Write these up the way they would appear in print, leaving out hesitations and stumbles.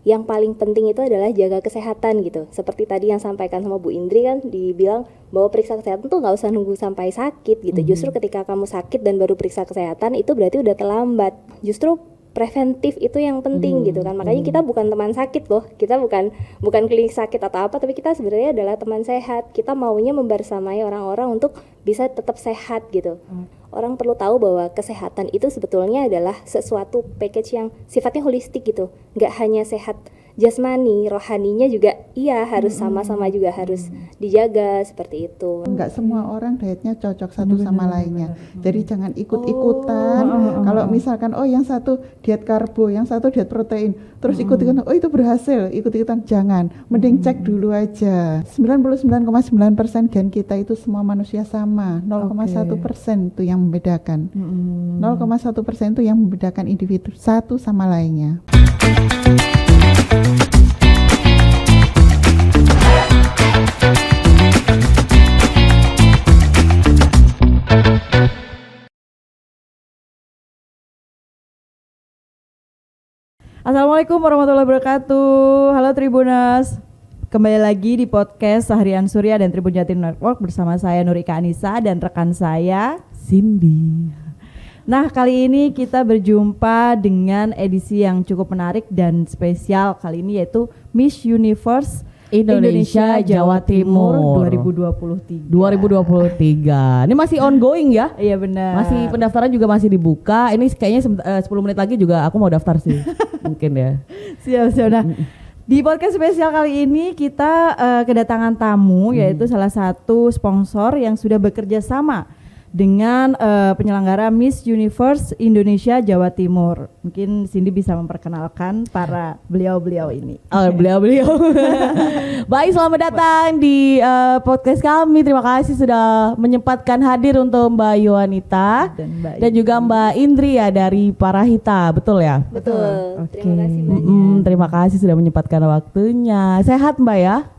yang paling penting itu adalah jaga kesehatan gitu. Seperti tadi yang sampaikan sama Bu Indri kan, dibilang bahwa periksa kesehatan tuh nggak usah nunggu sampai sakit gitu. Justru ketika kamu sakit dan baru periksa kesehatan itu berarti udah terlambat. Justru preventif itu yang penting gitu kan. Makanya kita bukan teman sakit loh. Kita bukan klinik sakit atau apa, tapi kita sebenarnya adalah teman sehat. Kita maunya membersamai orang-orang untuk bisa tetap sehat gitu. Orang perlu tahu bahwa kesehatan itu sebetulnya adalah sesuatu package yang sifatnya holistik gitu. Nggak hanya sehat jasmani, rohaninya juga harus sama-sama juga harus dijaga seperti itu. Enggak semua orang dietnya cocok satu sama lainnya. Jadi jangan ikut-ikutan. Kalau misalkan yang satu diet karbo, yang satu diet protein, terus ikut-ikutan, itu berhasil, ikut-ikutan jangan. Mending cek dulu aja. 99,9% gen kita itu semua manusia sama. 0,1% itu yang membedakan. 0,1% itu yang membedakan individu satu sama lainnya. Assalamualaikum warahmatullahi wabarakatuh. Halo Tribuners. Kembali lagi di podcast Seharian Surya dan Tribun Jatim Network bersama saya Nurika Anissa dan rekan saya Cindy. Nah, kali ini kita berjumpa dengan edisi yang cukup menarik dan spesial kali ini, yaitu Miss Universe Indonesia Jawa Timur 2023. Ini masih ongoing ya? Iya benar. Masih pendaftaran juga masih dibuka. Ini kayaknya 10 menit lagi juga aku mau daftar sih. Mungkin ya. Siap. Nah, di podcast spesial kali ini kita kedatangan tamu, yaitu salah satu sponsor yang sudah bekerja sama dengan penyelenggara Miss Universe Indonesia Jawa Timur. Mungkin Cindy bisa memperkenalkan para beliau-beliau ini. Beliau-beliau. Baik, selamat datang di podcast kami. Terima kasih sudah menyempatkan hadir untuk Mbak Yohanita dan juga Mbak Indri ya dari Parahita, betul ya? Betul. Oke. Terima kasih banyak. Terima kasih sudah menyempatkan waktunya. Sehat Mbak ya?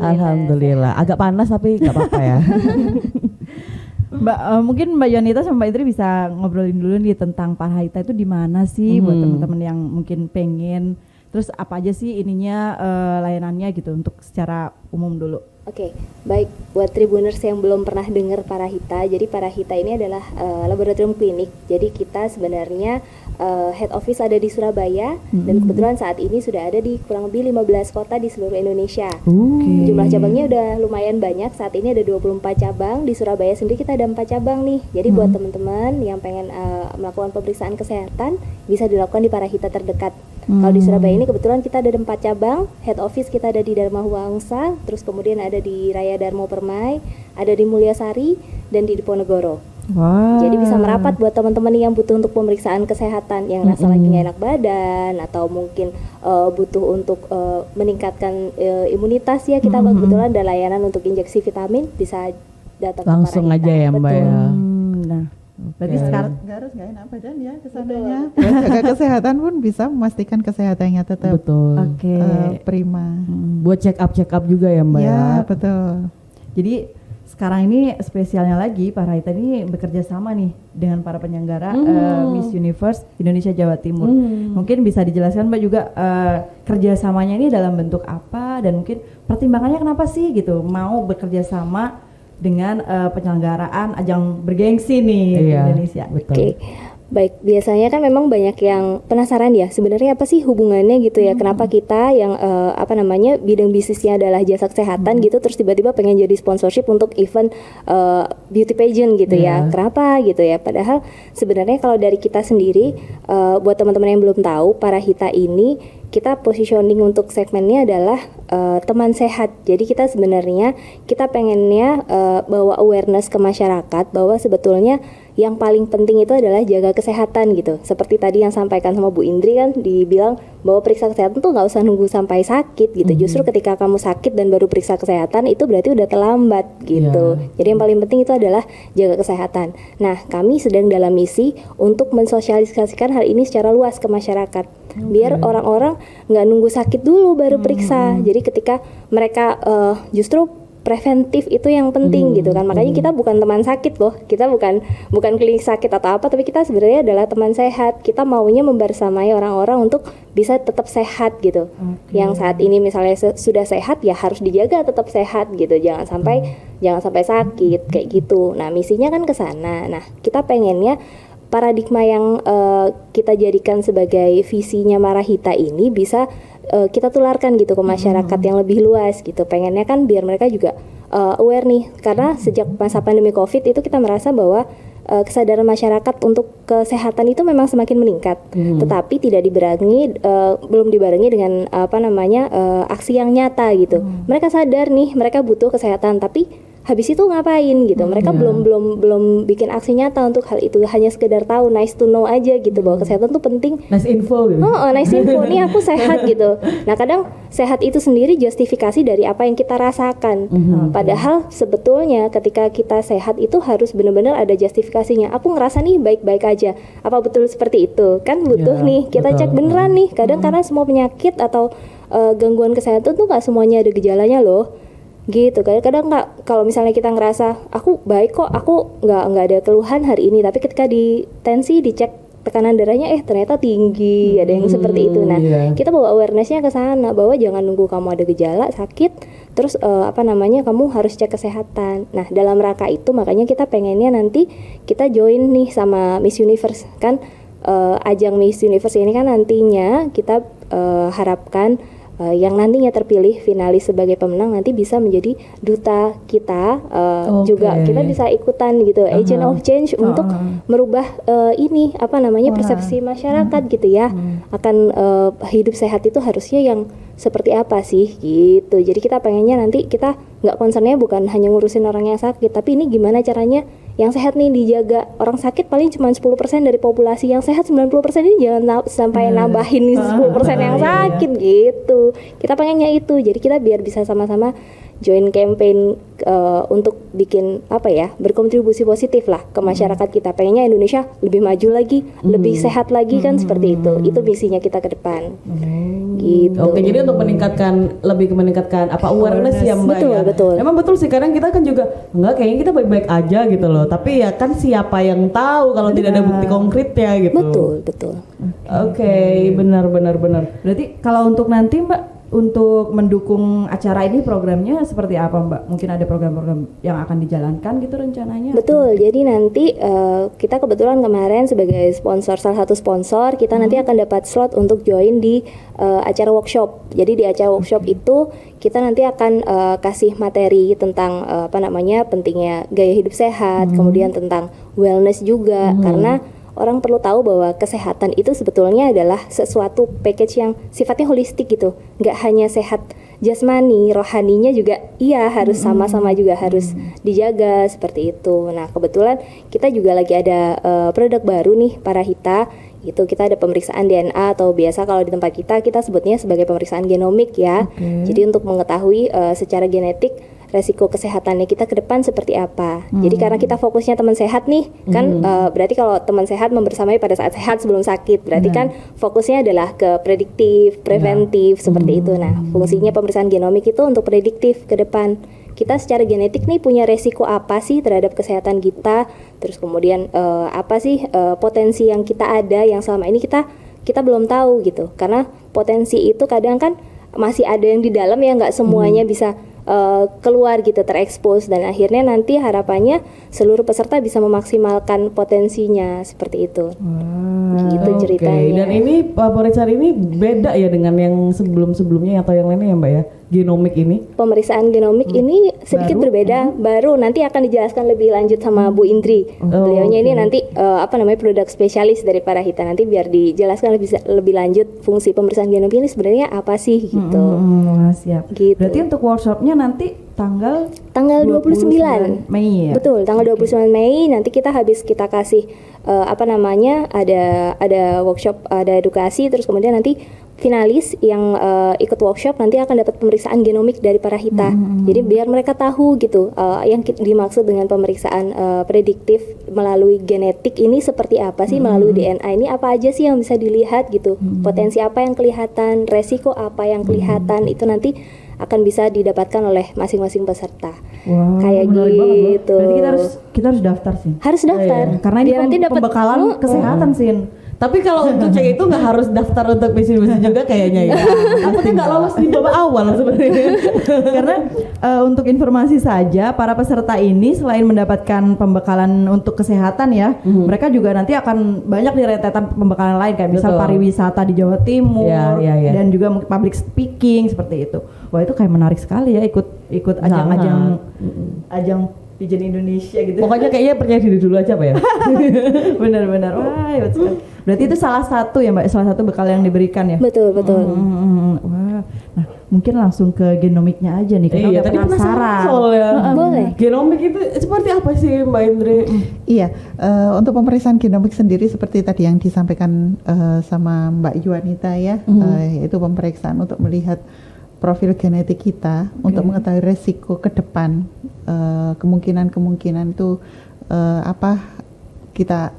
Alhamdulillah. Agak panas tapi nggak apa-apa ya. Mbak, mungkin Mbak Yonita sama Mbak Indri bisa ngobrolin dulu nih tentang Parahita itu di mana sih buat teman-teman yang mungkin pengen, terus apa aja sih ininya layanannya gitu untuk secara umum dulu. Oke, baik buat Tribuners yang belum pernah dengar Parahita. Jadi Parahita ini adalah laboratorium klinik. Jadi kita sebenarnya head office ada di Surabaya dan kebetulan saat ini sudah ada di kurang lebih 15 kota di seluruh Indonesia. Jumlah cabangnya udah lumayan banyak. Saat ini ada 24 cabang. Di Surabaya sendiri kita ada 4 cabang nih. Jadi buat teman-teman yang pengen melakukan pemeriksaan kesehatan bisa dilakukan di Parahita terdekat. Kalau di Surabaya ini kebetulan kita ada 4 cabang. Head office kita ada di Dharma Huangsa, terus kemudian ada di Raya Darmo Permai, ada di Mulyasari dan di Diponegoro. Wow. Jadi bisa merapat buat teman-teman yang butuh untuk pemeriksaan kesehatan, yang rasa lagi nggak enak badan atau mungkin butuh untuk meningkatkan imunitas ya, kita kebetulan ada layanan untuk injeksi vitamin, bisa datang Langsung ke Parahita. aja ya Mbak ya. Nah, berarti sekarang Nggak harus nggak enak badan ya kesananya. Buat jaga kesehatan pun bisa memastikan kesehatannya tetap Betul. prima. Buat check up juga ya Mbak ya. Ya betul. jadi sekarang ini spesialnya lagi Parahita ini bekerja sama nih dengan para penyelenggara Miss Universe Indonesia Jawa Timur. Mungkin bisa dijelaskan Mbak juga kerjasamanya ini dalam bentuk apa dan mungkin pertimbangannya kenapa sih gitu mau bekerja sama dengan penyelenggaraan ajang bergengsi nih di Indonesia. Betul. Oke. Baik, biasanya kan memang banyak yang penasaran ya, sebenarnya apa sih hubungannya gitu ya, kenapa kita yang bidang bisnisnya adalah jasa kesehatan gitu, terus tiba-tiba pengen jadi sponsorship untuk event beauty pageant gitu ya, kenapa gitu ya, padahal sebenarnya kalau dari kita sendiri, buat teman-teman yang belum tahu, Parahita ini kita positioning untuk segmennya adalah teman sehat. Jadi kita sebenarnya kita pengennya bawa awareness ke masyarakat bahwa sebetulnya yang paling penting itu adalah jaga kesehatan gitu. Seperti tadi yang sampaikan sama Bu Indri kan, dibilang bahwa periksa kesehatan tuh nggak usah nunggu sampai sakit gitu. Justru ketika kamu sakit dan baru periksa kesehatan itu berarti udah terlambat gitu. Jadi yang paling penting itu adalah jaga kesehatan. Nah, kami sedang dalam misi untuk mensosialisasikan hal ini secara luas ke masyarakat. Biar orang-orang nggak nunggu sakit dulu baru periksa. Jadi ketika mereka justru preventif itu yang penting gitu kan. Makanya kita bukan teman sakit loh. Kita bukan klinik sakit atau apa, tapi kita sebenarnya adalah teman sehat. Kita maunya membersamai orang-orang untuk bisa tetap sehat gitu. Yang saat ini misalnya sudah sehat ya harus dijaga tetap sehat gitu. Jangan sampai sakit kayak gitu. Nah, misinya kan ke sana. Nah, kita pengennya paradigma yang kita jadikan sebagai visinya Marahita ini bisa kita tularkan gitu ke masyarakat yang lebih luas gitu. Pengennya kan biar mereka juga aware nih, karena sejak masa pandemi COVID itu kita merasa bahwa kesadaran masyarakat untuk kesehatan itu memang semakin meningkat, tetapi belum dibarengi dengan aksi yang nyata gitu. Mereka sadar nih mereka butuh kesehatan, tapi habis itu ngapain gitu? Mereka belum bikin aksi nyata untuk hal itu, hanya sekedar tahu, nice to know aja gitu bahwa kesehatan tuh penting. Nice info gitu. Nice info nih aku sehat gitu. Nah, kadang sehat itu sendiri justifikasi dari apa yang kita rasakan. Padahal sebetulnya ketika kita sehat itu harus benar-benar ada justifikasinya. Aku ngerasa nih baik-baik aja. Apa betul seperti itu? Kan butuh nih kita cek beneran nih. Kadang karena semua penyakit atau gangguan kesehatan tuh nggak semuanya ada gejalanya loh. Gitu, kadang nggak, kalau misalnya kita ngerasa aku baik kok, aku nggak ada keluhan hari ini, tapi ketika di tensi dicek tekanan darahnya ternyata tinggi, ada yang seperti itu. Nah, kita bawa awarenessnya ke sana bahwa jangan nunggu kamu ada gejala sakit terus kamu harus cek kesehatan. Nah, dalam rangka itu makanya kita pengennya nanti kita join nih sama Miss Universe kan. Ajang Miss Universe ini kan nantinya kita harapkan yang nantinya terpilih finalis sebagai pemenang nanti bisa menjadi duta kita, juga kita bisa ikutan gitu, agent of change untuk merubah persepsi masyarakat gitu ya, akan hidup sehat itu harusnya yang seperti apa sih gitu. Jadi kita pengennya nanti kita nggak concernnya bukan hanya ngurusin orang yang sakit, tapi ini gimana caranya yang sehat nih dijaga. Orang sakit paling cuma 10% dari populasi, yang sehat 90% ini jangan sampai nambahin 10% yang sakit gitu. Kita pengennya itu. Jadi kita biar bisa sama-sama join campaign untuk bikin berkontribusi positif lah ke masyarakat kita. Pengennya Indonesia lebih maju lagi, lebih sehat lagi kan seperti itu. Itu misinya kita ke depan. Gitu. Oke, jadi untuk meningkatkan awareness ya Mbak. Betul, ya. betul. Memang betul sih, kadang kita kan juga kayaknya kita baik-baik aja gitu loh. Tapi ya kan siapa yang tahu kalau tidak ada bukti konkretnya gitu. Betul. Oke, benar. Berarti kalau untuk nanti Mbak, untuk mendukung acara ini programnya seperti apa Mbak? Mungkin ada program-program yang akan dijalankan gitu rencananya? Betul, jadi nanti kita kebetulan kemarin sebagai salah satu sponsor, kita nanti akan dapat slot untuk join di acara workshop. Jadi di acara workshop itu kita nanti akan kasih materi tentang pentingnya gaya hidup sehat, kemudian tentang wellness juga, karena orang perlu tahu bahwa kesehatan itu sebetulnya adalah sesuatu package yang sifatnya holistik gitu. Nggak hanya sehat jasmani, rohaninya juga harus sama-sama juga harus dijaga seperti itu. Nah, kebetulan kita juga lagi ada produk baru nih Parahita. Itu kita ada pemeriksaan DNA atau biasa kalau di tempat kita sebutnya sebagai pemeriksaan genomik ya. Jadi untuk mengetahui secara genetik resiko kesehatannya kita ke depan seperti apa. Jadi karena kita fokusnya teman sehat nih, kan berarti kalau teman sehat membersamai pada saat sehat sebelum sakit, berarti kan fokusnya adalah ke prediktif, preventif seperti itu. Nah, fungsinya pemeriksaan genomik itu untuk prediktif ke depan. Kita secara genetik nih punya resiko apa sih terhadap kesehatan kita, terus kemudian potensi yang kita ada yang selama ini kita belum tahu gitu. Karena potensi itu kadang kan masih ada yang di dalam yang nggak semuanya bisa keluar gitu, terekspos, dan akhirnya nanti harapannya seluruh peserta bisa memaksimalkan potensinya seperti itu. Gitu ceritanya. Dan ini pemeriksaan ini beda ya dengan yang sebelumnya atau yang lainnya ya Mbak ya? Genomik ini? Pemeriksaan genomik ini sedikit berbeda, baru nanti akan dijelaskan lebih lanjut sama Bu Indri. Beliaunya ini nanti produk spesialis dari Parahita, nanti biar dijelaskan lebih lanjut fungsi pemeriksaan genomik ini sebenarnya apa sih gitu. Siap. Gitu. Berarti untuk workshopnya nanti tanggal 29 Mei ya? Betul, tanggal 29 Mei nanti kita kasih ada workshop, ada edukasi, terus kemudian nanti finalis yang ikut workshop nanti akan dapat pemeriksaan genomik dari Parahita. Jadi biar mereka tahu gitu yang dimaksud dengan pemeriksaan prediktif melalui genetik ini seperti apa sih, melalui DNA ini apa aja sih yang bisa dilihat gitu. Potensi apa yang kelihatan, resiko apa yang kelihatan, itu nanti akan bisa didapatkan oleh masing-masing peserta. Wah, Kayak menarik banget loh. gitu. Berarti kita harus daftar sih. Harus daftar. Karena ini Biar nanti dapat pembekalan kesehatan sih. Tapi kalau untuk cek itu nggak harus daftar untuk misi juga kayaknya ya. Aku tuh nggak lolos di babak awal sebenarnya. Karena untuk informasi saja, para peserta ini selain mendapatkan pembekalan untuk kesehatan ya, mereka juga nanti akan banyak di rentetan pembekalan lain kayak misal Betul. pariwisata di Jawa Timur Ya. dan juga public speaking seperti itu. Wah, itu kayak menarik sekali ya ikut ajang Pigeon Indonesia gitu. Pokoknya kayaknya percaya diri dulu aja Pak ya. Benar-benar. Wah, hebat sekali. Berarti itu salah satu ya Mbak, salah satu bekal yang diberikan ya. Betul. Wah, nah mungkin langsung ke genomiknya aja nih. Kita Iya, udah tadi penasaran soalnya. Boleh. Genomik itu seperti apa sih Mbak Indri? Iya, untuk pemeriksaan genomik sendiri seperti tadi yang disampaikan sama Mbak Yuanita ya, yaitu pemeriksaan untuk melihat profil genetik kita untuk mengetahui resiko ke depan, kemungkinan itu apa kita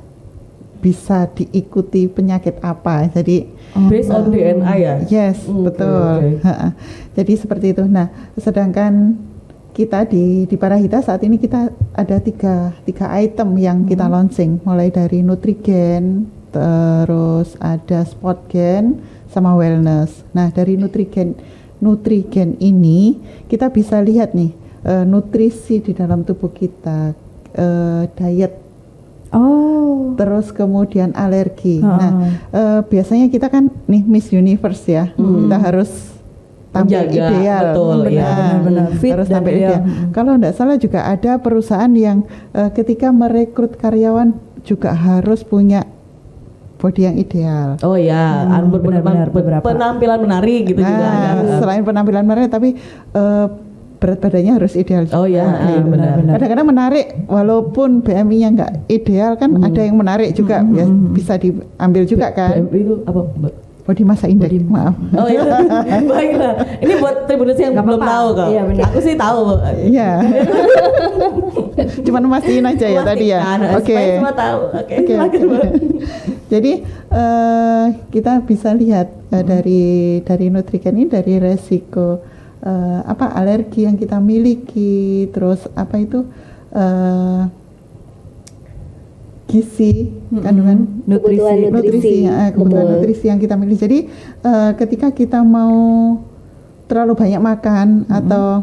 bisa diikuti penyakit apa. Jadi Based on DNA ya? yes, betul. Ha-ha. Jadi seperti itu. Nah, sedangkan kita di Parahita saat ini kita ada tiga item yang kita launching, mulai dari Nutrigen, terus ada Spotgen, sama Wellness. Nah, dari Nutrigen ini kita bisa lihat nih nutrisi di dalam tubuh kita, diet, terus kemudian alergi. Nah, biasanya kita kan nih Miss Universe ya, kita harus tampil Menjaga, ideal, betul, ya. Benar-benar fit harus dan tampil ideal. ideal. Kalau tidak salah juga ada perusahaan yang ketika merekrut karyawan juga harus punya body yang ideal. Oh ya, benar-benar beberapa. penampilan menarik gitu juga ada. Selain penampilan menarik, tapi berat badannya harus ideal juga. Oh ya, benar. Kadang-kadang menarik walaupun BMI-nya nggak ideal kan, ada yang menarik juga, ya, bisa diambil juga kan. BMI itu apa Mbak? Body massa index, maaf. Oh iya, baiklah. Ini buat tribuners yang Nggak belum apa-apa. tahu kok. Iya, benar. Aku sih tahu. Iya. Cuman mastiin aja ya tadi ya. Oke. Supaya semua tahu. Oke. Oke, silakan, oke. Mbak. Jadi kita bisa lihat dari Nutrigen ini dari resiko apa alergi yang kita miliki, terus apa itu gizi, kandungan Kebutuhan nutrisi. kebutuhan Betul. nutrisi yang kita miliki. Jadi ketika kita mau terlalu banyak makan atau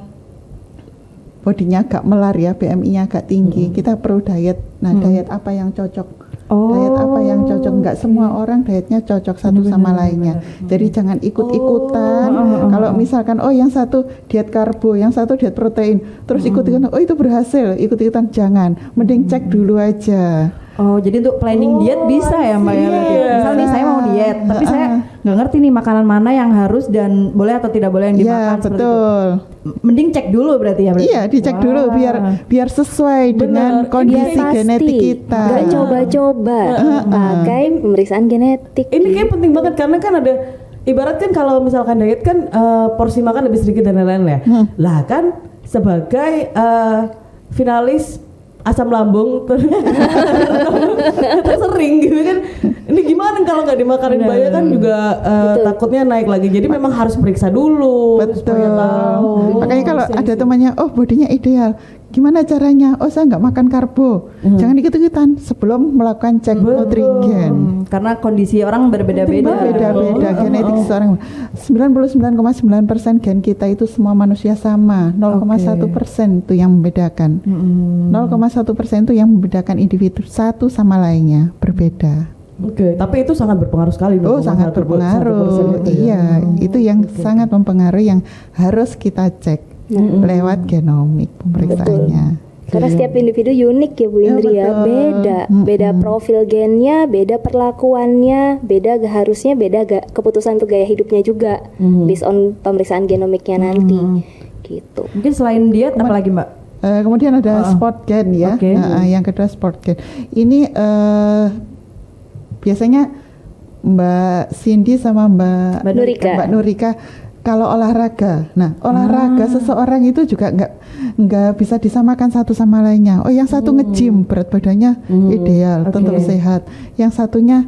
bodinya agak melar ya, BMI-nya agak tinggi, kita perlu diet. Nah, diet apa yang cocok? Diet apa yang cocok? Enggak semua orang dietnya cocok satu sama lainnya. Jadi jangan ikut-ikutan. Kalau misalkan yang satu diet karbo, yang satu diet protein, terus ikut-ikutan, itu berhasil, ikut-ikutan jangan. Mending cek dulu aja. Oh, jadi untuk planning diet bisa ya Mbak ya? Berarti? Misal nih saya mau diet, tapi saya nggak ngerti nih makanan mana yang harus dan boleh atau tidak boleh yang dimakan. Iya, seperti betul. itu. Mending cek dulu berarti ya? Berarti? Iya, dicek dulu biar sesuai dengan kondisi Biar pasti. genetik kita. Gak coba-coba pakai pemeriksaan genetik. Ini kayak penting banget karena kan ada ibarat kan kalau misalkan diet kan porsi makan lebih sedikit dan lain-lain ya. Lah kan sebagai finalis asam lambung tersering gitu kan. Ini gimana kalau nggak dimakanin banyak kan juga takutnya naik lagi. Jadi memang harus periksa dulu supaya tahu. Makanya kalau ada temannya, bodinya ideal, gimana caranya? Saya nggak makan karbo. Jangan ikut-ikutan sebelum melakukan cek Nutrigen. Karena kondisi orang berbeda-beda. Beda-beda genetik seseorang. 99,9% gen kita itu semua manusia sama. 0,1% itu yang membedakan. 0,1% itu yang membedakan individu satu sama lainnya, berbeda. Oke, tapi itu sangat berpengaruh sekali. Sangat 1% berpengaruh. itu ya. Iya, itu yang sangat mempengaruhi, yang harus kita cek lewat genomik pemeriksaannya. Karena setiap individu unik ya Bu Indri ya, beda profil gennya, beda perlakuannya, beda harusnya beda keputusan untuk gaya hidupnya juga, based on pemeriksaan genomiknya nanti, gitu. Mungkin selain diet apa lagi Mbak? Kemudian ada Spotgen ya. Oke. Yang kedua Spotgen. Ini biasanya Mbak Cindy sama Mbak Nurika. Mbak Nurika, kalau olahraga, nah olahraga seseorang itu juga nggak bisa disamakan satu sama lainnya. Oh, yang satu nge-gym, berat badannya ideal, tentu sehat. Yang satunya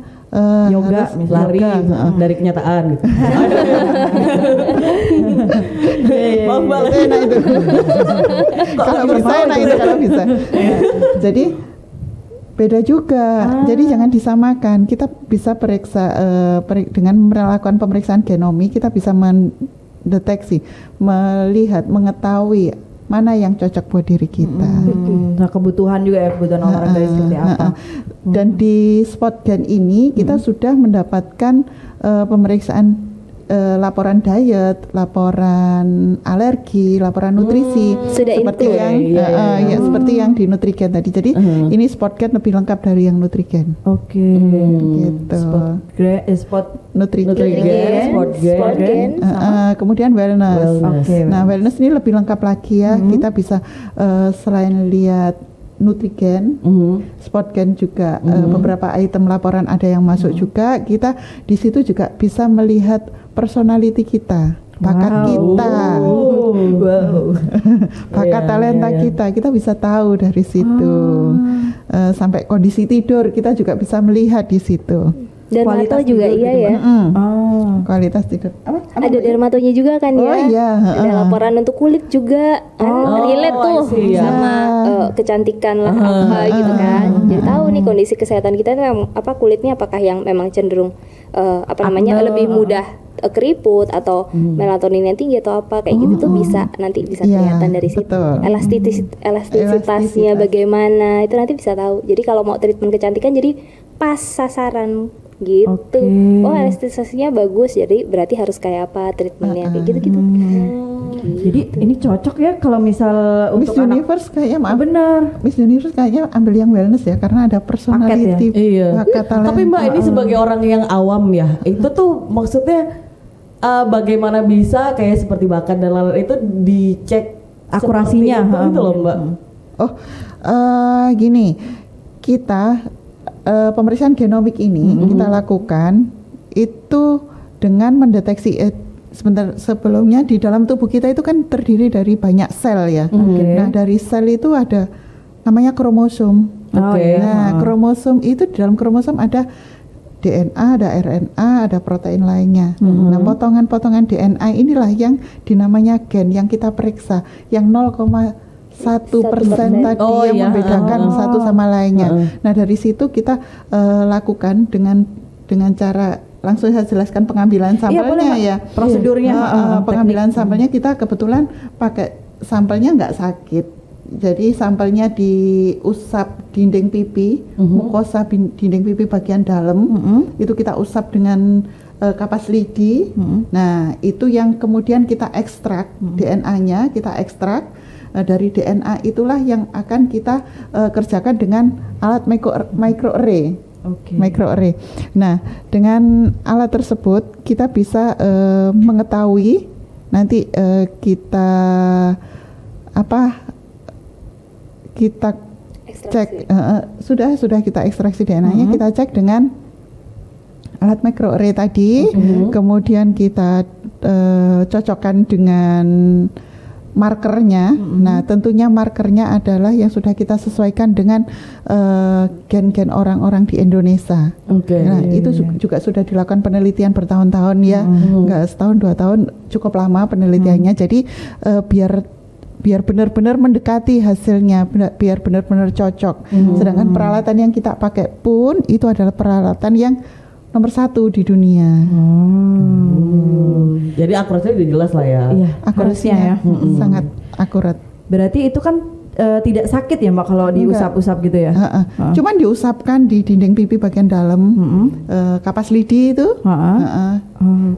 Yoga, harus lari yoga, dari kenyataan gitu. Maaf Mbak. Itu enak itu. Kalau bisa enak itu kalau bisa. Jadi beda juga. Jadi jangan disamakan. Kita bisa periksa dengan melakukan pemeriksaan genomi, kita bisa mendeteksi, melihat, mengetahui mana yang cocok buat diri kita. Nah, kebutuhan juga ya, kebutuhan orang dari seperti apa. Dan di spot gen ini kita sudah mendapatkan pemeriksaan laporan diet, laporan alergi, laporan nutrisi, Sudah seperti itu. yang ya, seperti yang di Nutrigen tadi. Jadi ini Spotgen lebih lengkap dari yang Nutrigen. Oke. Gitu. Spot Nutrigen. Spotgen. Kemudian wellness. Oke. Nah, wellness ini lebih lengkap lagi ya. Kita bisa selain lihat Nutrigen, Spotgen juga beberapa item laporan ada yang masuk juga. Kita di situ juga bisa melihat personality kita, bakat kita, bakat talenta kita bisa tahu dari situ. Sampai kondisi tidur kita juga bisa melihat di situ. Dermato juga iya ya. Kualitas tidur. Apa? Ada dermatonya juga kan ya. Oh iya, Ada laporan untuk kulit juga. Relate tuh sama kecantikan lah apa gitu kan. Jadi tahu nih kondisi kesehatan kita itu apa kulitnya apakah yang memang cenderung lebih mudah keriput atau melatonin yang tinggi atau apa kayak gitu tuh bisa kelihatan dari situ. Betul. Elastisitasnya bagaimana itu nanti bisa tahu. Jadi kalau mau treatment kecantikan jadi pas sasaran gitu. Oh, elastisitasnya bagus jadi berarti harus kayak apa treatmentnya kayak gitu-gitu. Jadi ini cocok ya kalau misal Miss untuk anak. Universe kayaknya Bener. Miss Universe kayaknya ambil yang wellness ya karena ada personality, Iya. bakat talenta. Tapi Mbak ini sebagai orang yang awam ya, itu tuh maksudnya bagaimana bisa kayak seperti bakat dan lain-lain itu dicek Akurasinya, seperti itu loh Mbak. Oh, gini, kita pemeriksaan genomik ini kita lakukan itu dengan mendeteksi sebentar sebelumnya di dalam tubuh kita itu kan terdiri dari banyak sel ya. Nah, dari sel itu ada namanya kromosom. Nah, kromosom itu di dalam kromosom ada DNA, ada RNA, ada protein lainnya. Nah, potongan-potongan DNA inilah yang dinamanya gen yang kita periksa, yang 0,1% tadi yang membedakan satu sama lainnya. Nah, dari situ kita lakukan dengan cara langsung saya jelaskan pengambilan sampelnya ya. Prosedurnya. Pengambilan sampelnya kita kebetulan pakai sampelnya nggak sakit. Jadi sampelnya diusap dinding pipi, mukosa dinding pipi bagian dalam, itu kita usap dengan kapas lidi. Nah, itu yang kemudian kita ekstrak DNA-nya, kita ekstrak. Dari DNA itulah yang akan kita kerjakan dengan alat microarray. Microarray. Nah, dengan alat tersebut kita bisa mengetahui nanti kita cek sudah kita ekstraksi DNA-nya, kita cek dengan alat microarray tadi, kemudian kita cocokkan dengan markernya. Nah, tentunya markernya adalah yang sudah kita sesuaikan dengan gen-gen orang-orang di Indonesia. Nah, itu juga sudah dilakukan penelitian bertahun-tahun ya, nggak setahun 2 tahun, cukup lama penelitiannya. Jadi biar benar-benar mendekati hasilnya, biar benar-benar cocok. Sedangkan peralatan yang kita pakai pun itu adalah peralatan yang nomor 1 di dunia. Jadi akurasinya udah jelas lah ya. Iya, Akurasinya harusnya ya. sangat akurat. Berarti itu kan tidak sakit ya Mbak kalau diusap-usap gitu ya? Cuman diusapkan di dinding pipi bagian dalam, kapas lidi itu,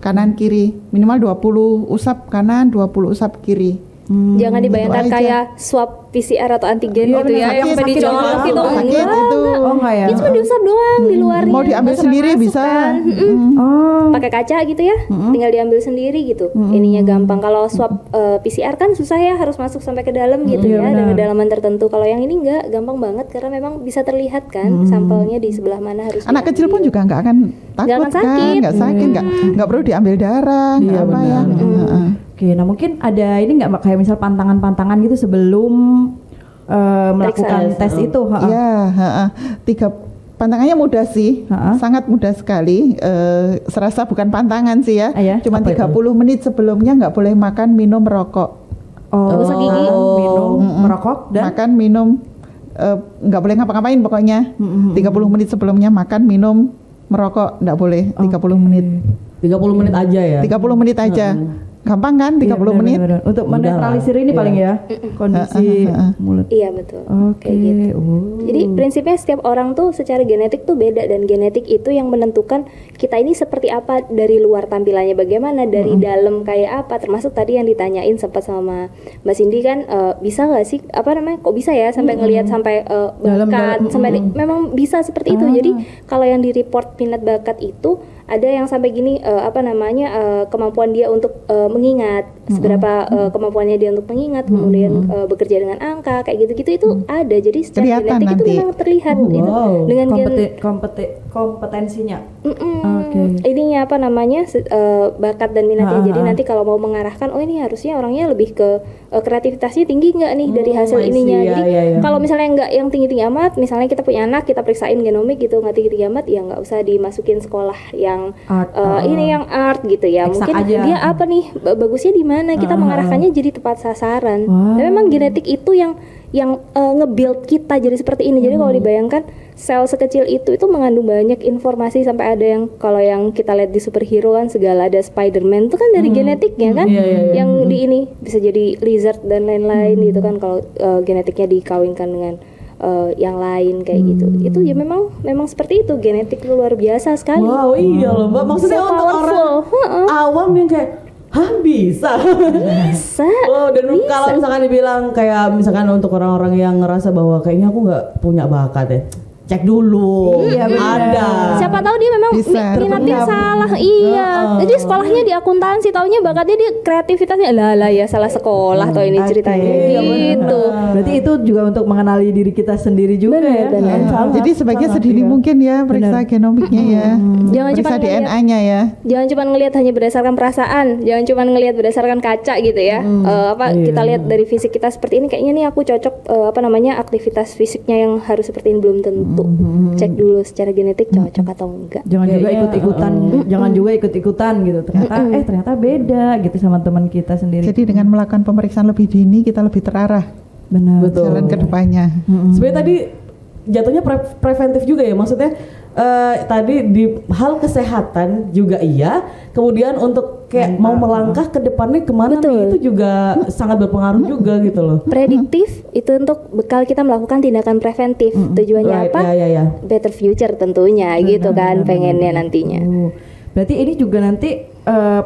kanan kiri, minimal 20 usap kanan, 20 usap kiri. Jangan dibayangkan Itu aja. kayak swab PCR atau antigen Iya, gitu bener, ya, yang sakit, sampai sakit dicolok banget. gitu. Sakit itu. Oh enggak ya? Itu cuma diusap doang di luarnya. Mau diambil nggak sampai sendiri masuk bisa. kan. Oh. Pakai kaca gitu ya, tinggal diambil sendiri gitu. Ininya gampang. Kalau swab PCR kan susah ya, harus masuk sampai ke dalam gitu Iya, ya, dan benar. kedalaman tertentu. Kalau yang ini enggak, gampang banget karena memang bisa terlihat kan sampelnya di sebelah mana harus. Anak kecil pun juga nggak akan takut akan sakit. nggak sakit, nggak perlu diambil darah, nggak Iya, apa ya. benar. Heeh. Oke, nah mungkin ada ini nggak Mbak, kayak misal pantangan-pantangan gitu sebelum melakukan tes itu? Ha-ha. Iya, heeh. Pantangannya mudah sih, Ha-ha. sangat mudah sekali. Serasa bukan pantangan sih ya. Ah, ya? Cuma Apa itu? 30 menit sebelumnya nggak boleh makan, minum, merokok. Gosok gigi. Minum, merokok dan Makan, minum, nggak boleh ngapa-ngapain pokoknya. 30 menit sebelumnya makan, minum, merokok nggak boleh. 30 menit. 30 menit aja ya. 30 menit aja. Gampang kan? 30 Iya, menit. benar-benar. Untuk Udah menetralisir lah. ini Iya. paling ya kondisi mulut. Iya betul. Oke. Kayak gitu. Oh. Jadi prinsipnya setiap orang tuh secara genetik tuh beda, dan genetik itu yang menentukan kita ini seperti apa, dari luar tampilannya bagaimana, dari dalam kayak apa. Termasuk tadi yang ditanyain sempat sama Mbak Cindy kan, bisa nggak sih apa namanya, kok bisa ya sampai ngelihat sampai bakat sampai memang bisa seperti itu. Jadi kalau yang di report minat bakat itu ada yang sampai gini kemampuan dia untuk mengingat, seberapa kemampuannya dia untuk mengingat, kemudian bekerja dengan angka kayak gitu-gitu itu ada. Jadi secara Kelihatan genetik itu nanti. memang terlihat itu wow. dengan Kompetensinya. Oke. ininya bakat dan minatnya. Jadi nanti kalau mau mengarahkan, oh ini harusnya orangnya lebih ke kreativitasnya tinggi nggak nih dari hasil I see. ininya. Ya, Jadi ya, ya. kalau misalnya nggak yang tinggi-tinggi amat, misalnya kita punya anak, kita periksain genomik gitu nggak tinggi-tinggi amat, ya nggak usah dimasukin sekolah yang Art, ini yang art gitu ya. Eksak Mungkin aja. dia apa nih bagusnya di mana, kita mengarahkannya jadi tepat sasaran. Tapi memang genetik itu yang nge-build kita jadi seperti ini. Jadi kalau dibayangkan sel sekecil itu mengandung banyak informasi, sampai ada yang kalau yang kita lihat di superhero kan segala ada Spider-Man itu kan dari genetiknya kan, yang di ini bisa jadi lizard dan lain-lain gitu kan kalau genetiknya dikawinkan dengan yang lain kayak gitu. Itu ya memang seperti itu, genetik itu luar biasa sekali. Wow, iya loh Mbak. Maksudnya So untuk orang powerful. awam yang kayak, hah bisa? Bisa. Oh, dan kalau misalkan dibilang kayak misalkan untuk orang-orang yang ngerasa bahwa kayaknya aku nggak punya bakat ya, cek dulu. Iya, benar. Ada. Siapa tahu dia memang Bisa, minatnya terpendam. salah. Iya. Jadi sekolahnya di akuntansi, taunya bakatnya di kreativitasnya. Lah ya salah sekolah toh ini ceritanya. Gitu. Berarti itu juga untuk mengenali diri kita sendiri juga ya. Benar. Jadi sebaiknya sedini mungkin ya periksa genomiknya ya. Jangan Periksa cuma ngeliat- DNA-nya ya. Jangan cuma ngelihat hanya berdasarkan perasaan, jangan cuma ngelihat berdasarkan kaca gitu ya. Kita lihat dari fisik kita seperti ini, kayaknya nih aku cocok aktivitas fisiknya yang harus seperti ini, belum tentu. Cek dulu secara genetik cocok atau enggak. Jangan juga Kayaknya, ikut-ikutan, jangan juga ikut-ikutan gitu. Ternyata beda gitu sama teman kita sendiri. Jadi dengan melakukan pemeriksaan lebih dini kita lebih terarah Benar. Betul. jalan ke depannya. Sebenarnya tadi jatuhnya preventif juga ya, maksudnya tadi di hal kesehatan juga iya, kemudian untuk kayak mau melangkah ke depannya kemana nih, itu juga sangat berpengaruh juga gitu loh. Prediktif itu untuk bekal kita melakukan tindakan preventif. Tujuannya Right, apa? ya. Better future tentunya gitu kan pengennya nantinya. Berarti ini juga nanti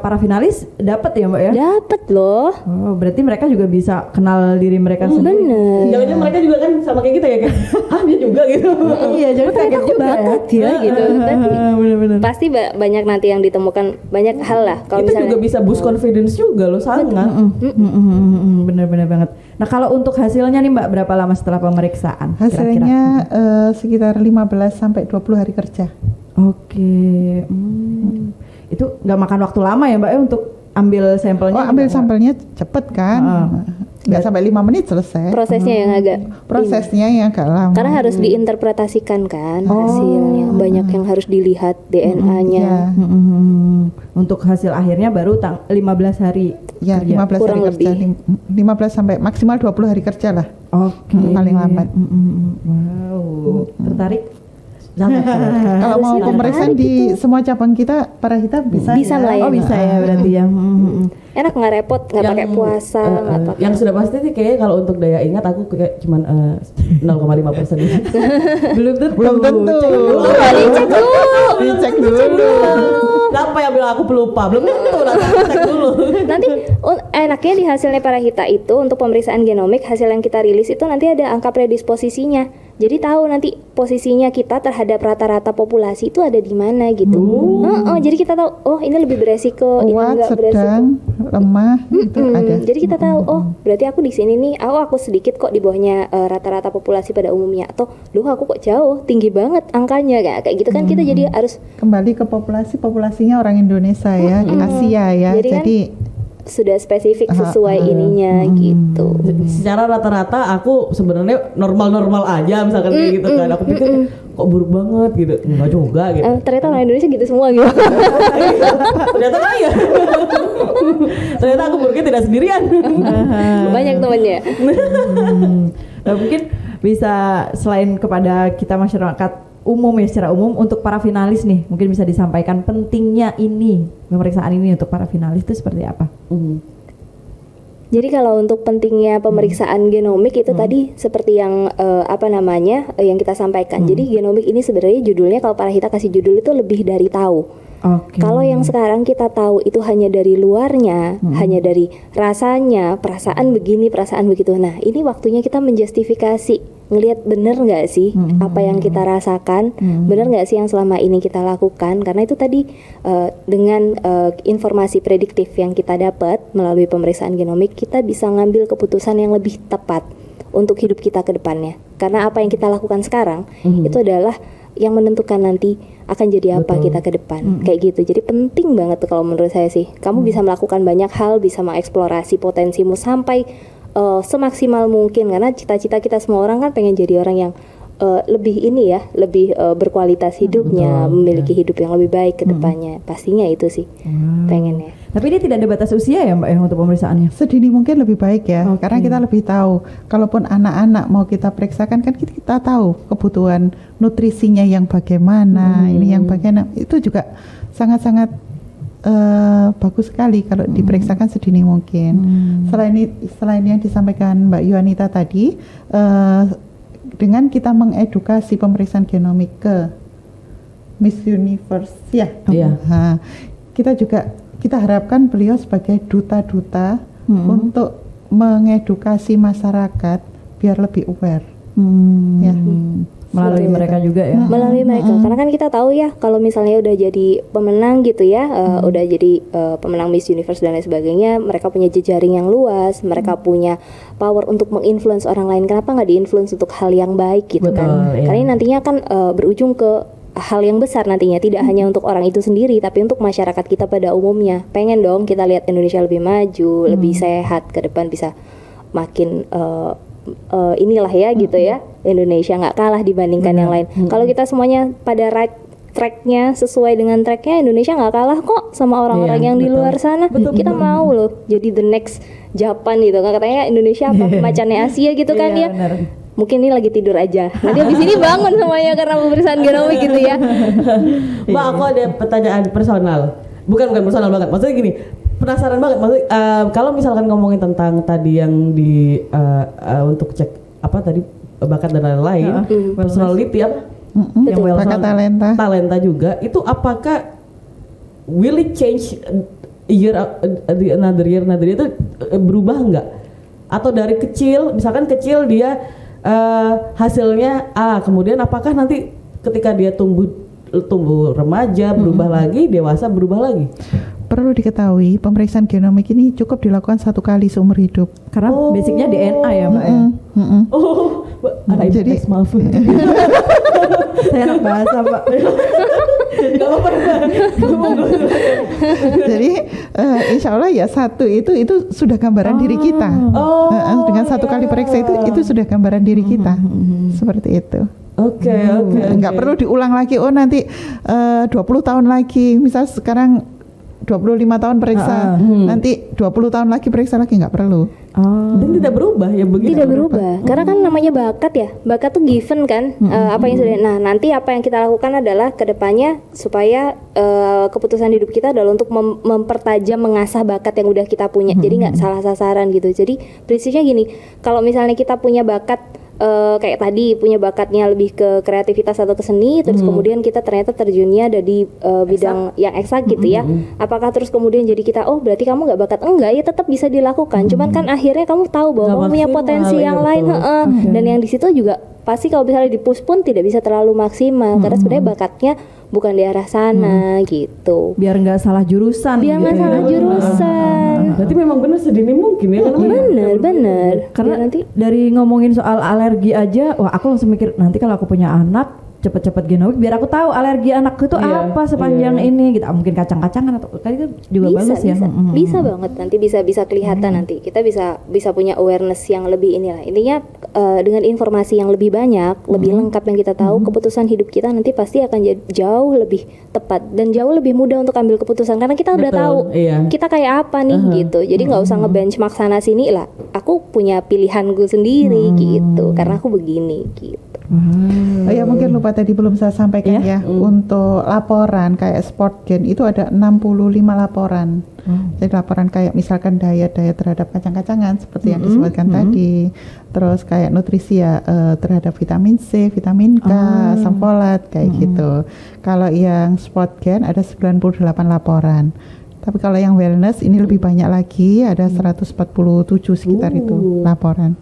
para finalis dapat ya Mbak ya? Dapat loh. Oh, berarti mereka juga bisa kenal diri mereka sendiri. Bener. Jangan-jangan mereka juga kan sama kayak kita ya kan? Hah dia juga gitu. Iya, jadi kaget Aku juga ya. bakat ya gitu. Tapi Bener-bener. pasti banyak nanti yang ditemukan, banyak hal lah. Kalau Itu misalnya juga bisa boost confidence juga loh, sangat. Bener-bener banget. Nah kalau untuk hasilnya nih Mbak, berapa lama setelah pemeriksaan? kira-kira? Hasilnya sekitar 15 sampai 20 hari kerja. Oke. Itu nggak makan waktu lama ya Mbak ya untuk ambil sampelnya? Oh, juga ambil nggak? sampelnya cepet kan? Nggak sampai 5 menit selesai. prosesnya yang agak Prosesnya yang agak lama. karena harus diinterpretasikan kan hasilnya. Banyak yang harus dilihat DNA-nya. Ya, Untuk hasil akhirnya baru 15 hari. ya 15 Kurang hari kerja. lebih. 15 sampai maksimal 20 hari kerja lah. Oke. Paling lambat. Wow. Tertarik? Kalau mau pemeriksaan di semua cabang kita, para kita bisa. Bisa ya. melayani. Oh bisa ya berarti ya. Enak, nggak repot, nggak pakai puasa, nggak pakai. Yang sudah pasti sih kayaknya kalau untuk daya ingat aku kayak cuman 0,5%. Belum tentu. Belum tentu. Dicek dulu. Dicek dulu. Kenapa yang bilang aku pelupa? Belum tentu, nanti aku cek dulu. Nanti Oh, enaknya di hasilnya Parahita itu untuk pemeriksaan genomik, hasil yang kita rilis itu nanti ada angka predisposisinya. Jadi tahu nanti posisinya kita terhadap rata-rata populasi itu ada di mana gitu. Jadi kita tahu, oh ini lebih beresiko, ini Kuat, enggak beresiko. sedang, lemah itu ada. Jadi kita tahu, oh berarti aku di sini nih, aku sedikit kok di bawahnya rata-rata populasi pada umumnya, atau duh aku kok jauh, tinggi banget angkanya, kayak gitu kan kita jadi harus Kembali ke populasinya orang Indonesia ya, Asia ya. Jadi kan sudah spesifik sesuai ininya gitu. Secara rata-rata aku sebenarnya normal-normal aja misalkan kayak gitu kan. Aku pikir kok buruk banget gitu. Enggak juga gitu. Ternyata orang Indonesia gitu semua gitu. Ternyata kan ya. Ternyata aku buruknya tidak sendirian. Banyak temannya. Nah, mungkin bisa selain kepada kita masyarakat umum ya, secara umum untuk para finalis nih, mungkin bisa disampaikan pentingnya ini, pemeriksaan ini untuk para finalis itu seperti apa? Jadi kalau untuk pentingnya pemeriksaan genomik itu tadi seperti yang yang kita sampaikan. Jadi genomik ini sebenarnya judulnya, kalau Parahita kasih judul itu lebih dari tahu. Kalau yang sekarang kita tahu itu hanya dari luarnya, hanya dari rasanya, perasaan begini, perasaan begitu. Nah, ini waktunya kita menjustifikasi, ngelihat bener nggak sih apa yang kita rasakan, bener nggak sih yang selama ini kita lakukan. Karena itu tadi dengan informasi prediktif yang kita dapat melalui pemeriksaan genomik, kita bisa ngambil keputusan yang lebih tepat untuk hidup kita ke depannya. Karena apa yang kita lakukan sekarang itu adalah yang menentukan nanti akan jadi apa kita ke depan. Kayak gitu. Jadi penting banget tuh kalau menurut saya sih. Kamu bisa melakukan banyak hal, bisa mengeksplorasi potensimu sampai semaksimal mungkin, karena cita-cita kita semua orang kan pengen jadi orang yang lebih lebih berkualitas hidupnya, memiliki hidup yang lebih baik ke depannya. Pastinya itu sih pengennya. Tapi ini tidak ada batas usia ya Mbak yang untuk pemeriksaannya? Sedini mungkin lebih baik ya, karena kita lebih tahu. Kalaupun anak-anak mau kita periksakan kan kita tahu kebutuhan nutrisinya yang bagaimana, ini yang bagaimana, itu juga sangat-sangat bagus sekali kalau diperiksakan sedini mungkin. Selain yang disampaikan Mbak Yuanita tadi, dengan kita mengedukasi pemeriksaan genomik ke Miss Universe ya, kita harapkan beliau sebagai duta-duta untuk mengedukasi masyarakat biar lebih aware. Melalui mereka juga ya. Melalui mereka, karena kan kita tahu ya kalau misalnya udah jadi pemenang gitu ya, udah jadi pemenang Miss Universe dan lain sebagainya, mereka punya jejaring yang luas, mereka punya power untuk menginfluence orang lain. Kenapa nggak diinfluence untuk hal yang baik gitu? Kan? Karena ini nantinya kan berujung ke hal yang besar nantinya, tidak hanya untuk orang itu sendiri, tapi untuk masyarakat kita pada umumnya. Pengen dong kita lihat Indonesia lebih maju, lebih sehat ke depan, bisa makin inilah ya gitu ya, Indonesia nggak kalah dibandingkan yang lain. Kalau kita semuanya pada right tracknya, sesuai dengan tracknya, Indonesia nggak kalah kok sama orang-orang yang di luar sana. Kita mau loh jadi the next Japan gitu kan, katanya Indonesia apa macannya Asia gitu kan ya. Mungkin ini lagi tidur aja, nanti habis ini bangun semuanya karena pemeriksaan genomik gitu ya. Mbak, aku ada pertanyaan personal. Bukan personal banget, maksudnya gini, penasaran banget. Maksudnya kalau misalkan ngomongin tentang tadi yang di untuk cek apa tadi bakat dan lain-lain, personality apa? Yang Bakat talenta juga, itu apakah will it change another year itu berubah nggak? Atau dari kecil, misalkan kecil dia hasilnya A, kemudian apakah nanti ketika dia tumbuh remaja berubah lagi, dewasa berubah lagi? Perlu diketahui, pemeriksaan genomik ini cukup dilakukan 1 kali seumur hidup. Karena basicnya DNA ya Mbak ya. Jadi maaf. Saya anak bahasa Mbak. Gak apa-apa. Jadi insya Allah ya itu sudah gambaran diri kita. Dengan 1 kali periksa itu sudah gambaran diri kita. Seperti itu. Oke. Nggak perlu diulang lagi. Oh nanti 20 tahun lagi. Misal sekarang 25 tahun periksa, nanti 20 tahun lagi periksa lagi, nggak perlu. Dan tidak berubah ya begitu? Tidak berubah, karena kan namanya bakat ya. Bakat tuh given kan, apa yang sudah. Nah nanti apa yang kita lakukan adalah kedepannya supaya keputusan hidup kita adalah untuk mempertajam, mengasah bakat yang udah kita punya. Jadi nggak salah sasaran gitu. Jadi prinsipnya gini, kalau misalnya kita punya bakat kayak tadi punya bakatnya lebih ke kreativitas atau ke seni, terus kemudian kita ternyata terjunnya ada di bidang yang eksak gitu ya. Apakah terus kemudian jadi kita berarti kamu nggak bakat? Enggak, ya tetap bisa dilakukan. Cuman kan akhirnya kamu tahu bahwa Nggak kamu punya maksimal, potensi iya, yang lain, betul. dan yang di situ juga pasti kalau misalnya di push pun tidak bisa terlalu maksimal karena sebenarnya bakatnya bukan di arah sana gitu. Biar nggak salah jurusan. Biar nggak gitu salah ya. jurusan. Berarti memang benar sedini mungkin ya karena Bener. Karena Biar nanti dari ngomongin soal alergi aja, wah aku langsung mikir nanti kalau aku punya anak cepet-cepet genomik biar aku tahu alergi anakku itu Iya, apa sepanjang iya. ini gitu. Mungkin kacang-kacangan atau kan itu juga bagus ya. bisa banget nanti bisa kelihatan nanti kita bisa punya awareness yang lebih inilah intinya dengan informasi yang lebih banyak lebih lengkap yang kita tahu keputusan hidup kita nanti pasti akan jauh lebih tepat dan jauh lebih mudah untuk ambil keputusan karena kita udah Betul, tahu iya. kita kayak apa nih gitu jadi nggak usah ngebenchmark sana sini lah aku punya pilihanku sendiri gitu karena aku begini gitu. Oh ya mungkin lupa tadi belum saya sampaikan ya untuk laporan kayak sport gen itu ada 65 laporan. Jadi laporan kayak misalkan diet terhadap kacang-kacangan seperti yang disebutkan tadi. Terus kayak nutrisi ya terhadap vitamin C, vitamin K, asam folat kayak gitu. Kalau yang sport gen ada 98 laporan. Tapi kalau yang wellness ini lebih banyak lagi, ada 147 sekitar itu laporan.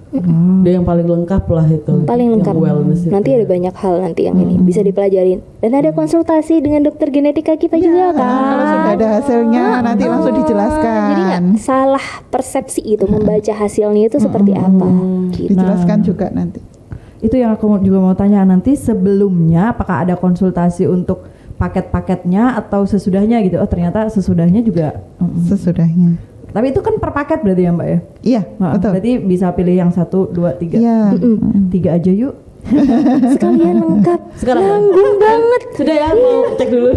Dia yang paling lengkap lah itu. Paling Yang lengkap. wellness itu. Nanti ada banyak hal nanti yang ini bisa dipelajarin dan ada konsultasi dengan dokter genetika kita juga kan. Kalau sudah ada hasilnya nanti langsung dijelaskan. Jadi nggak salah persepsi itu membaca hasilnya itu seperti apa. Gitu. Dijelaskan juga nanti. Itu yang aku juga mau tanya nanti sebelumnya apakah ada konsultasi untuk paket-paketnya atau sesudahnya gitu. Oh ternyata sesudahnya juga. Sesudahnya. Tapi itu kan per paket berarti ya Mbak ya? Iya, Nah, betul. berarti bisa pilih yang 1, 2, 3. Iya. 3 aja yuk. Sekalian lengkap. Sekarang Nanggung banget. sudah ya mau cek dulu.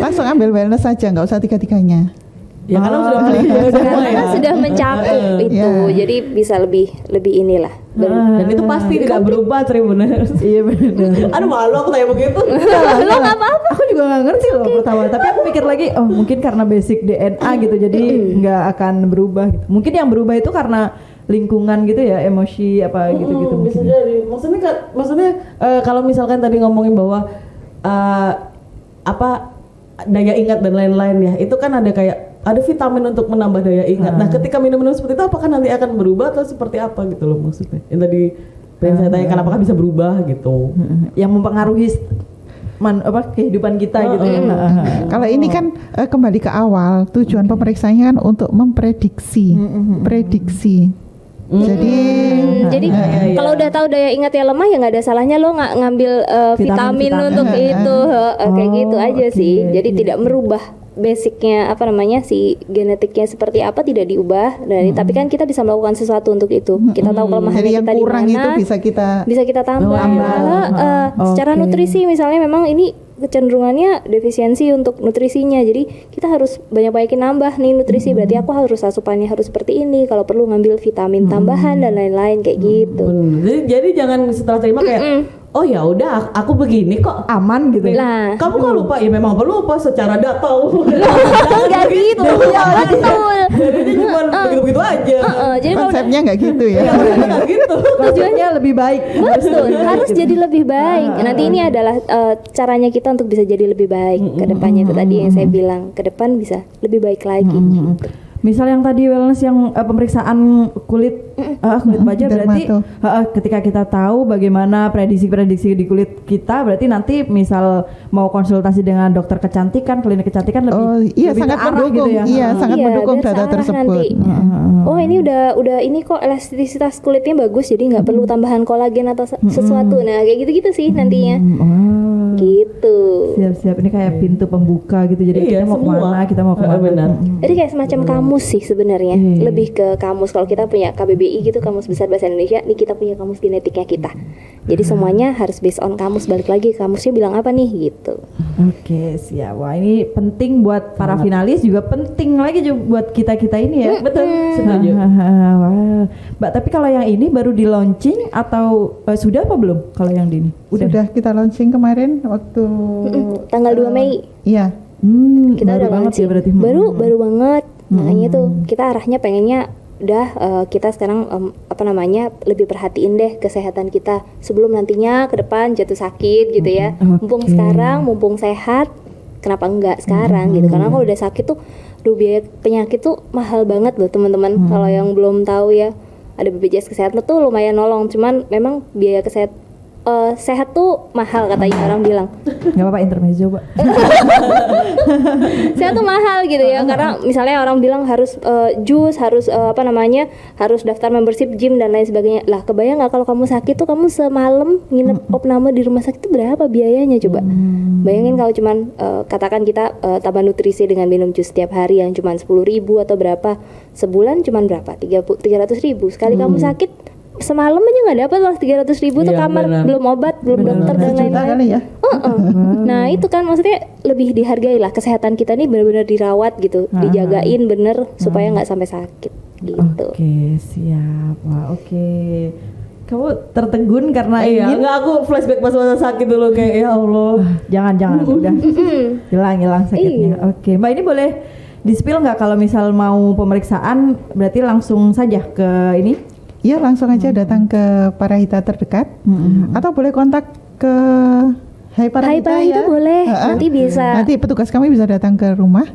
Langsung ambil wellness saja, nggak usah tiga-tiganya. Ya karena sudah beli semua ya. Karena sudah mencakup itu. Iya. Jadi bisa lebih inilah. Dan itu pasti tidak berubah Tribuners. Iya benar. Aduh malu aku tanya begitu. Lo nggak apa-apa. Aku juga nggak ngerti loh pertama, tapi aku pikir lagi, oh mungkin karena basic DNA gitu, jadi nggak akan berubah. Gitu. Mungkin yang berubah itu karena lingkungan gitu ya, emosi apa gitu-gitu. Bisa mungkin. jadi. Maksudnya kalau misalkan tadi ngomongin bahwa apa daya ingat dan lain-lain ya, itu kan ada vitamin untuk menambah daya ingat. Nah, ketika minum-minum seperti itu apakah nanti akan berubah atau seperti apa gitu loh maksudnya? Yang tadi pengen saya tanyakan apakah bisa berubah gitu. Yang mempengaruhi kehidupan kita gitu. Kalau ini kan kembali ke awal, tujuan pemeriksaannya kan untuk memprediksi, prediksi. Jadi kalau udah tahu daya ingatnya lemah ya nggak ada salahnya lo ngambil vitamin untuk itu kayak gitu aja sih. Jadi tidak merubah basicnya si genetiknya seperti apa tidak diubah. Tapi kan kita bisa melakukan sesuatu untuk itu. Kita tahu kelemahan Jadi yang kita di kurang mana. itu bisa kita tambah. Secara nutrisi misalnya memang ini kecenderungannya defisiensi untuk nutrisinya, jadi kita harus banyak-banyakin nambah nih nutrisi, berarti aku harus asupannya harus seperti ini, kalau perlu ngambil vitamin tambahan dan lain-lain kayak gitu. Jadi jangan setelah terima kayak oh ya udah aku begini kok Aman gitu. Lah, kamu kok lupa ya memang perlu lupa secara data enggak gitu. Ya, betul. jadi cuma begitu-begitu aja Jadi kalau konsepnya nggak gitu ya. nggak gitu Tujuannya lebih baik. betul harus jadi lebih baik. Nanti ini adalah caranya kita untuk bisa jadi lebih baik ke depannya, itu tadi yang saya bilang, ke depan bisa lebih baik lagi gitu. Misal yang tadi wellness yang pemeriksaan kulit wajah berarti dermato. Ketika kita tahu bagaimana prediksi-prediksi di kulit kita, berarti nanti misal mau konsultasi dengan dokter kecantikan, klinik kecantikan lebih iya lebih sangat terarah mendukung. gitu ya. Iya, sangat Iya, mendukung biar data searah tersebut. nanti. Oh ini udah ini kok elastisitas kulitnya bagus, jadi nggak perlu tambahan kolagen atau sesuatu. Nah kayak gitu-gitu sih nantinya. Gitu. Siap-siap, ini kayak pintu pembuka gitu. Jadi Iya, kita mau semua. kemana, kita mau kemana. Benar. Jadi kayak semacam kamus sih sebenarnya, lebih ke kamus. Kalau kita punya KBBI gitu, Kamus Besar Bahasa Indonesia, nih kita punya kamus genetiknya kita. Jadi semuanya harus based on kamus, balik lagi kamusnya bilang apa nih gitu. Oke, siap. Wah, ini penting buat para finalis, juga penting lagi juga buat kita-kita ini ya. betul setuju Wah. Mbak, tapi kalau yang ini baru di launching atau sudah apa belum kalau yang di ini? Sudah kita launching kemarin waktu Tanggal 2 Mei iya. kita baru udah banget launching. ya berarti. Baru banget. Makanya tuh kita arahnya pengennya udah kita sekarang lebih perhatiin deh kesehatan kita sebelum nantinya ke depan jatuh sakit gitu ya. Mumpung sekarang, mumpung sehat, kenapa enggak sekarang gitu? Karena kalau udah sakit tuh, biaya penyakit tuh mahal banget loh teman-teman. Kalau yang belum tahu ya, ada BPJS kesehatan tuh lumayan nolong, cuman memang biaya sehat tuh mahal katanya orang bilang. Nggak apa-apa, intermezzo, Mbak. Sehat tuh mahal gitu ya, karena misalnya orang bilang harus jus, harus harus daftar membership gym dan lain sebagainya. Lah kebayang nggak kalau kamu sakit tuh kamu semalam nginep opname di rumah sakit tuh berapa biayanya coba? Bayangin kalau cuman katakan kita tambah nutrisi dengan minum jus setiap hari yang cuman 10.000 atau berapa, sebulan cuman berapa? 300.000. Sekali kamu sakit semalam aja nggak dapat loh 300.000 tuh kamar, belum obat, belum dokter dan Sejuta kali lain-lain. ya. Nah itu kan maksudnya lebih dihargai lah, kesehatan kita nih benar-benar dirawat gitu, dijagain bener supaya nggak sampai sakit gitu. Oke, siap. Wah, oke. Kamu tertegun karena Iya, ingin enggak, aku flashback pas masa sakit dulu kayak ya Allah. jangan udah hilang sakitnya. Oke, Mbak, ini boleh di-spill nggak kalau misal mau pemeriksaan berarti langsung saja ke ini? Iya, langsung aja datang ke Parahita terdekat, atau boleh kontak ke Hai Parahita Itu ya. boleh, nanti bisa. Nanti petugas kami bisa datang ke rumah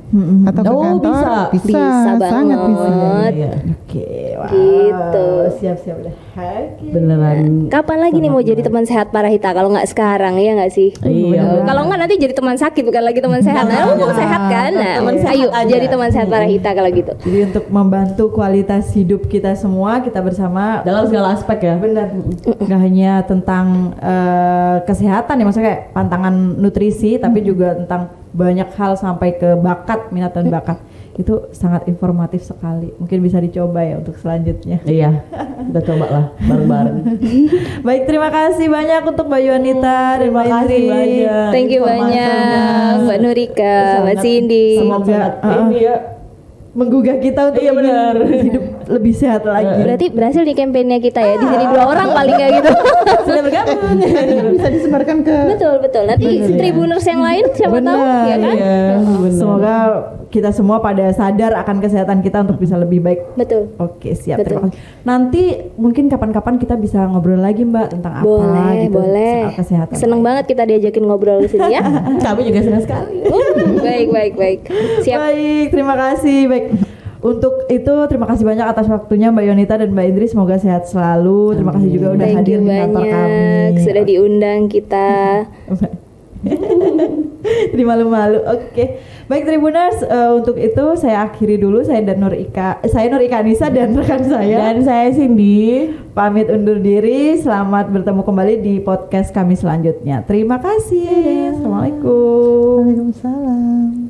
atau ke kantor. Bisa sangat banget. bisa. Iya. Oke, wah. Gitu. Siap deh. Oke. Beneran. Kapan lagi nih mau jadi teman sehat Parahita kalau nggak sekarang, ya nggak sih? Iya. Kalau nggak nanti jadi teman sakit, bukan lagi teman sehat. Nah, mau sehat kan? Nah, Teman sehat ayo aja. jadi teman sehat Parahita kalau gitu. Jadi untuk membantu kualitas hidup kita semua, kita bersama Dalam segala aspek ya. benar. Gak hanya tentang kesehatan ya, maksudnya kayak pantangan nutrisi, tapi juga tentang banyak hal sampai ke bakat, minat dan bakat. Itu sangat informatif sekali. Mungkin bisa dicoba ya untuk selanjutnya. Iya. Kita coba lah bareng-bareng. Baik, terima kasih banyak untuk Mbak Yuanita dan terima Mbak kasih Indri. banyak. Thank you Informasinya. banyak Mbak Nurika, Mbak Cindy. Semoga ini ya. menggugah kita untuk Iya, ingin benar. hidup lebih sehat lagi. Berarti berhasil nih kampanye kita ya. Di sini 2 orang paling nggak gitu. Sudah bergabung. Bisa disebarkan ke Betul. Nanti Tribuners yang lain siapa tahu ya kan? Iya, benar. Semoga kita semua pada sadar akan kesehatan kita untuk bisa lebih baik. Betul. Oke, siap. Betul. Terima kasih. Nanti mungkin kapan-kapan kita bisa ngobrol lagi, Mbak, tentang apa Boleh, gitu boleh. soal kesehatan. Seneng banget kita diajakin ngobrol di sini ya. Kami juga senang sekali. Baik. Siap. Baik, terima kasih. Baik. Untuk itu terima kasih banyak atas waktunya Mbak Yonita dan Mbak Indri, semoga sehat selalu. Terima kasih juga udah Thank hadir you di kantor kami. banyak sudah diundang kita. Jadi malu-malu. Oke. Baik Tribuners, untuk itu saya akhiri dulu. Saya Nur Ika Anissa dan rekan saya. Dan saya Cindy. Pamit undur diri. Selamat bertemu kembali di podcast kami selanjutnya. Terima kasih. Assalamualaikum. Waalaikumsalam.